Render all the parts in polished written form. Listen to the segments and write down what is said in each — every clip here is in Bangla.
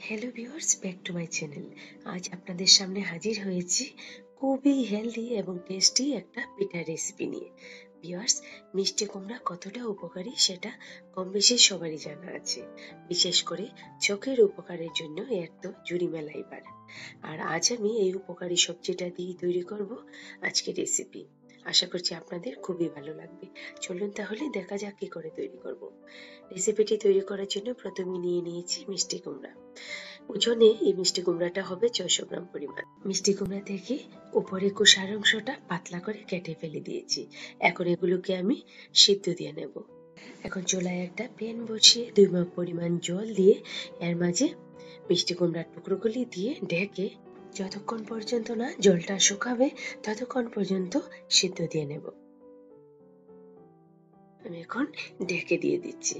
Hello viewers, back to my channel. আজ আপনাদের সামনে হাজির হয়েছি খুবই হেলদি এবং টেস্টি একটা পিঠার রেসিপি নিয়ে। ভিউয়ার্স, মিষ্টি কুমড়া কতটা উপকারী সেটা কম বেশি সবারই জানা আছে। বিশেষ করে চোখের উপকারের জন্য এর তো জুড়ি মেলাই বার। আর আজ আমি এই উপকারী সবজিটা দিয়ে তৈরি করব আজকের রেসিপি। আশা করছি আপনাদের খুবই ভালো লাগবে। চলুন তাহলে দেখা যাক কি করে তৈরি করব। রেসিপিটি তৈরি করার জন্য প্রথমে নিয়ে নিয়েছি মিষ্টি কুমড়া। ওজনে এই মিষ্টি কুমড়াটা হবে 600 গ্রাম পরিমাণ। মিষ্টি কুমড়া থেকে উপরে খোসার অংশটা পাতলা করে কেটে ফেলে দিয়েছি। এখন এগুলোকে আমি সিদ্ধ দিয়ে নেব। এখন চুলায় একটা প্যান বসিয়ে 2 মগ পরিমাণ জল দিয়ে এর মাঝে মিষ্টি কুমড়ার টুকরোগুলি দিয়ে ঢেকে যতক্ষণ পর্যন্ত না জলটা শুকাবে ততক্ষণ পর্যন্ত সিদ্ধ দিয়ে নেব। আমি এখন ঢেকে দিয়ে দিচ্ছি।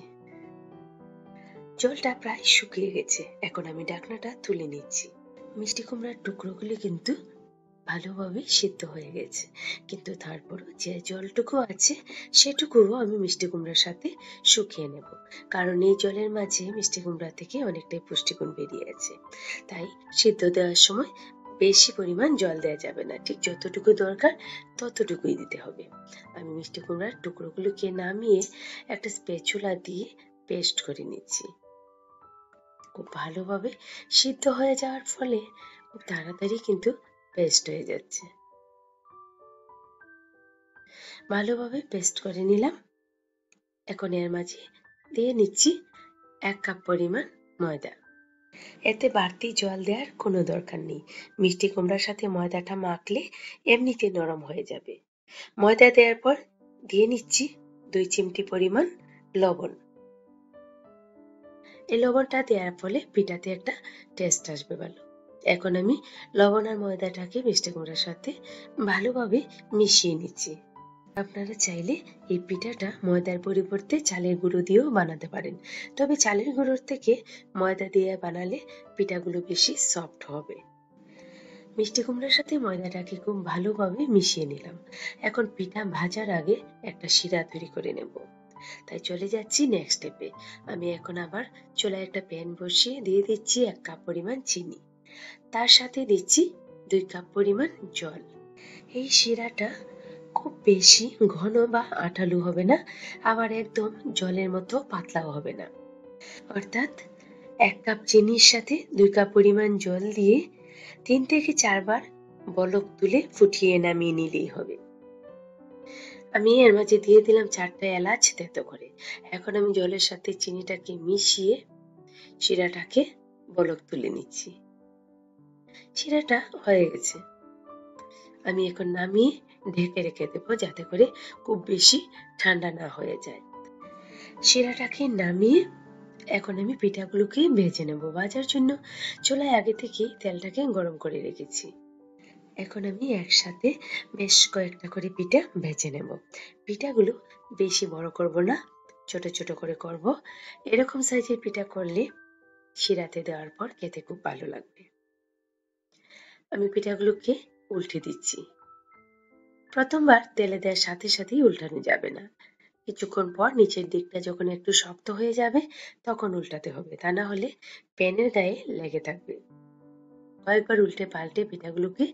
জলটা প্রায় শুকিয়ে গেছে। এখন আমি ঢাকনাটা তুলে নিচ্ছি। মিষ্টি কুমড়ার টুকরোগুলি কিন্তু ভালোভাবে সিদ্ধ হয়ে গেছে, কিন্তু তারপরও যে জলটুকু আছে সেটুকুও আমি মিষ্টি কুমড়ার সাথে শুকিয়ে নেব, কারণ এই জলের মাঝে মিষ্টি কুমড়া থেকে অনেকটাই পুষ্টিগুণ বেরিয়ে আছে। তাই সিদ্ধ দেওয়ার সময় বেশি পরিমাণ জল দেওয়া যাবে না, ঠিক যতটুকু দরকার ততটুকুই দিতে হবে। আমি মিষ্টি কুমড়ার টুকরোগুলোকে নামিয়ে একটা স্প্যাচুলা দিয়ে পেস্ট করে নিচ্ছি। খুব ভালোভাবে সিদ্ধ হয়ে যাওয়ার ফলে খুব তাড়াতাড়ি কিন্তু পেস্ট হয়ে যাচ্ছে। ভালোভাবে পেস্ট করে নিলাম। এখন এর মাঝে দিয়ে নিচ্ছি 1 কাপ পরিমাণ ময়দা। এতে বাড়তি জল দেওয়ার কোনো দরকার নেই। মিষ্টি কুমড়ার সাথে ময়দাটা মাখলে এমনিতে নরম হয়ে যাবে। ময়দা দেওয়ার পর দিয়ে নিচ্ছি 2 চিমটি পরিমাণ লবণ। এই লবণটা দেওয়ার ফলে পিঠাতে একটা টেস্ট আসবে ভালো। এখন আমি লবণ আর ময়দাটাকে মিষ্টি কুমড়ার সাথে ভালোভাবে মিশিয়ে নিচ্ছি। আপনারা চাইলে এই পিঠাটা ময়দার পরিবর্তে চালের গুঁড়ো দিয়েও বানাতে পারেন, তবে চালের গুঁড়োর থেকে ময়দা দিয়ে বানালে পিঠাগুলো বেশি সফট হবে। মিষ্টি কুমড়ার সাথে ময়দাটাকে খুব ভালোভাবে মিশিয়ে নিলাম। এখন পিঠা ভাজার আগে একটা শিরা তৈরি করে নেব, তাই চলে যাচ্ছি নেক্সট স্টেপে। আমি এখন আবার চুলায় একটা প্যান বসিয়ে দিয়ে দিচ্ছি 1 কাপ পরিমাণ চিনি, তার সাথে দিচ্ছি 2 কাপ পরিমাণ জল। এই শিরাটা খুব বেশি ঘন বা আঠালো হবে না, আবার একদম জলের মতো পাতলাও হবে না। অর্থাৎ 1 কাপ চিনির সাথে 2 কাপ পরিমাণ জল দিয়ে 3 থেকে 4 বার বলক তুলে ফুটিয়ে নামিয়ে নিলেই হবে। আমি এর মাঝে দিয়ে দিলাম 4টা এলাচ থেতো করে। এখন আমি জলের সাথে চিনিটাকে মিশিয়ে শিরাটাকে বলক তুলে নিচ্ছি। শিরাটা হয়ে গেছে। আমি এখন নামিয়ে ঢেকে রেখে দেবো, যাতে করে খুব বেশি ঠান্ডা না হয়ে যায়। শিরাটাকে নামিয়ে এখন আমি পিঠাগুলোকে ভেজে নেব। ভাজার জন্য চুলায় আগে থেকে তেলটাকে গরম করে রেখেছি। এখন আমি একসাথে বেশ কয়েকটা করে পিঠা ভেজে নেব। পিঠাগুলো বেশি বড় করব না, ছোট ছোট করে করব। এরকম সাইজের পিঠা করলে শিরাতে দেওয়ার পর খেতে খুব ভালো লাগবে। আমি পিঠাগুলোকে উল্টে দিচ্ছি। প্রথমবার তেলে দেওয়ার সাথে সাথেই উল্টানো যাবে না। কিছুক্ষণ পর নিচের দিকটা যখন একটু শক্ত হয়ে যাবে তখন উল্টাতে হবে, তা না হলে প্যানের গায়ে লেগে থাকবে। কয়েকবার উল্টে পাল্টে পিঠাগুলোকে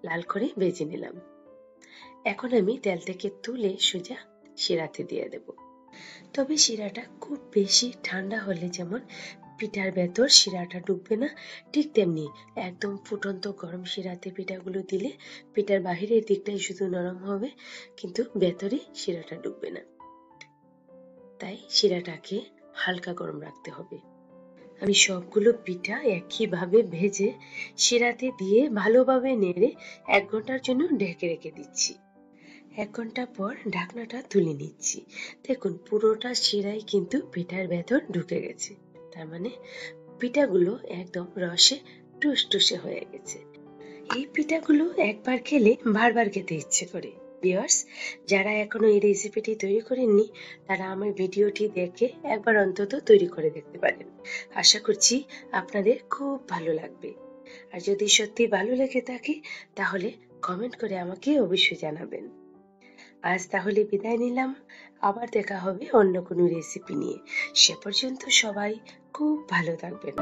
লাল করে ভেজে নিলাম। এখন আমি তেল থেকে তুলে সোজা শিরাতে দিয়ে দেব। তবে শিরাটা খুব বেশি ঠান্ডা হলে যেমন পিঠার ভেতর শিরাটা ডুববে না, ঠিক তেমনি একদম ফুটন্ত গরম শিরাতে পিঠাগুলো দিলে পিঠার বাহিরের দিকটাই শুধু নরম হবে, কিন্তু ভেতরে শিরাটা ডুববে না। তাই শিরাটাকে হালকা গরম রাখতে হবে। আমি সবগুলো পিঠা একইভাবে ভেজে শিরাতে দিয়ে ভালোভাবে নেড়ে 1 ঘন্টার জন্য ঢেকে রেখে দিচ্ছি। 1 ঘন্টা পর ঢাকনাটা তুলে নিচ্ছি। দেখুন, পুরোটা শিরাই কিন্তু পিঠার ভেতর ঢুকে গেছে। তার মানে পিঠাগুলো একদম রসে টুসটুসে হয়ে গেছে। এই পিঠাগুলো একবার খেলে বারবার খেতে ইচ্ছে করে। ভিউয়ার্স, যারা এখনো এই রেসিপিটি তৈরি করেননি তারা আমার ভিডিওটি দেখে একবার অন্তত তৈরি করে দেখতে পারেন। আশা করছি আপনাদের খুব ভালো লাগবে। আর যদি সত্যি ভালো লেগে থাকে তাহলে কমেন্ট করে আমাকে অবশ্যই জানাবেন। আজ তাহলে বিদায় নিলাম। আবার দেখা হবে অন্য কোনো রেসিপি নিয়ে। সে পর্যন্ত সবাই খুব ভালো থাকবেন।